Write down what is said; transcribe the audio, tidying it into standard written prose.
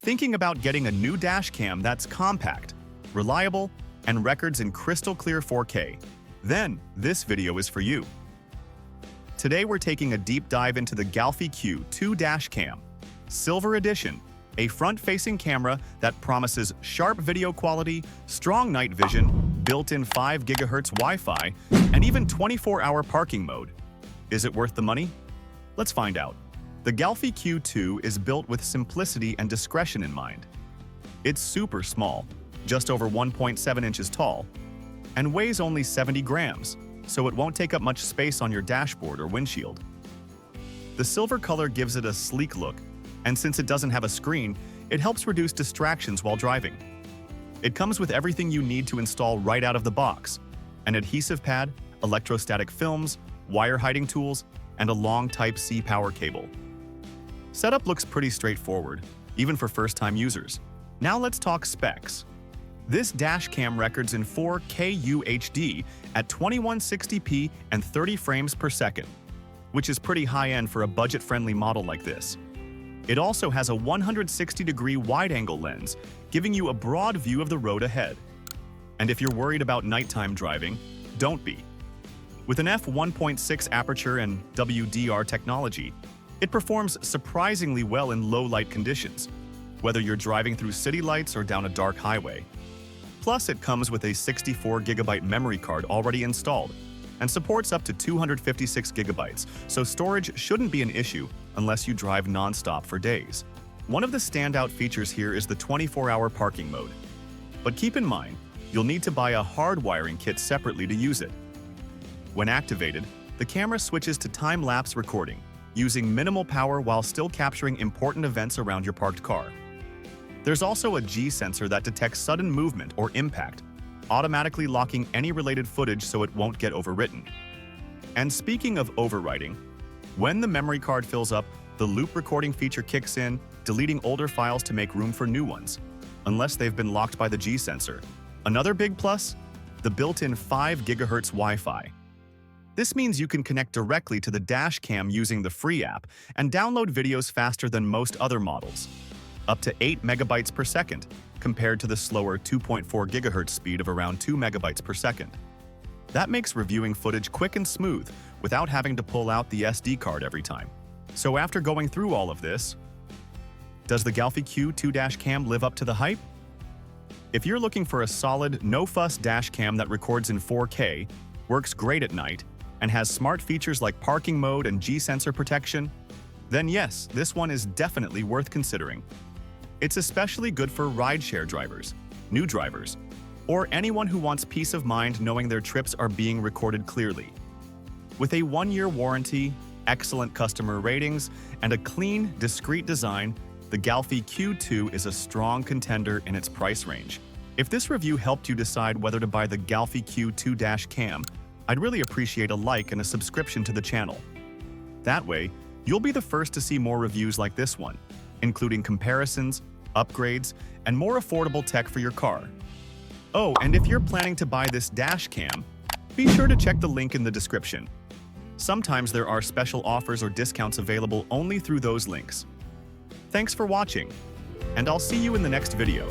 Thinking about getting a new dash cam that's compact, reliable, and records in crystal clear 4K? Then this video is for you. Today we're taking a deep dive into the Galphi Q2 Dash Cam, Silver Edition, a front-facing camera that promises sharp video quality, strong night vision, built-in 5 GHz Wi-Fi, and even 24-hour parking mode. Is it worth the money? Let's find out. The Galphi Q2 is built with simplicity and discretion in mind. It's super small, just over 1.7 inches tall, and weighs only 70 grams, so it won't take up much space on your dashboard or windshield. The silver color gives it a sleek look, and since it doesn't have a screen, it helps reduce distractions while driving. It comes with everything you need to install right out of the box: an adhesive pad, electrostatic films, wire hiding tools, and a long Type-C power cable. Setup looks pretty straightforward, even for first-time users. Now let's talk specs. This dash cam records in 4K UHD at 2160p and 30 frames per second, which is pretty high-end for a budget-friendly model like this. It also has a 160-degree wide-angle lens, giving you a broad view of the road ahead. And if you're worried about nighttime driving, don't be. With an f1.6 aperture and WDR technology, it performs surprisingly well in low-light conditions, whether you're driving through city lights or down a dark highway. Plus, it comes with a 64GB memory card already installed and supports up to 256 GB, so storage shouldn't be an issue unless you drive non-stop for days. One of the standout features here is the 24-hour parking mode. But keep in mind, you'll need to buy a hardwiring kit separately to use it. When activated, the camera switches to time-lapse recording, using minimal power while still capturing important events around your parked car. There's also a G sensor that detects sudden movement or impact, automatically locking any related footage so it won't get overwritten. And speaking of overwriting, when the memory card fills up, the loop recording feature kicks in, deleting older files to make room for new ones, unless they've been locked by the G sensor. Another big plus? The built-in 5 GHz Wi-Fi. This means you can connect directly to the dash cam using the free app and download videos faster than most other models, up to 8 megabytes per second, compared to the slower 2.4 GHz speed of around 2 megabytes per second. That makes reviewing footage quick and smooth without having to pull out the SD card every time. So after going through all of this, does the Galphi Q2 Dash Cam live up to the hype? If you're looking for a solid, no-fuss dash cam that records in 4K, works great at night, and has smart features like parking mode and G-sensor protection, then yes, this one is definitely worth considering. It's especially good for rideshare drivers, new drivers, or anyone who wants peace of mind knowing their trips are being recorded clearly. With a 1-year warranty, excellent customer ratings, and a clean, discreet design, the Galphi Q2 is a strong contender in its price range. If this review helped you decide whether to buy the Galphi Q2 Dash Cam, I'd really appreciate a like and a subscription to the channel. That way, you'll be the first to see more reviews like this one, including comparisons, upgrades, and more affordable tech for your car. Oh, and if you're planning to buy this dash cam, be sure to check the link in the description. Sometimes there are special offers or discounts available only through those links. Thanks for watching, and I'll see you in the next video.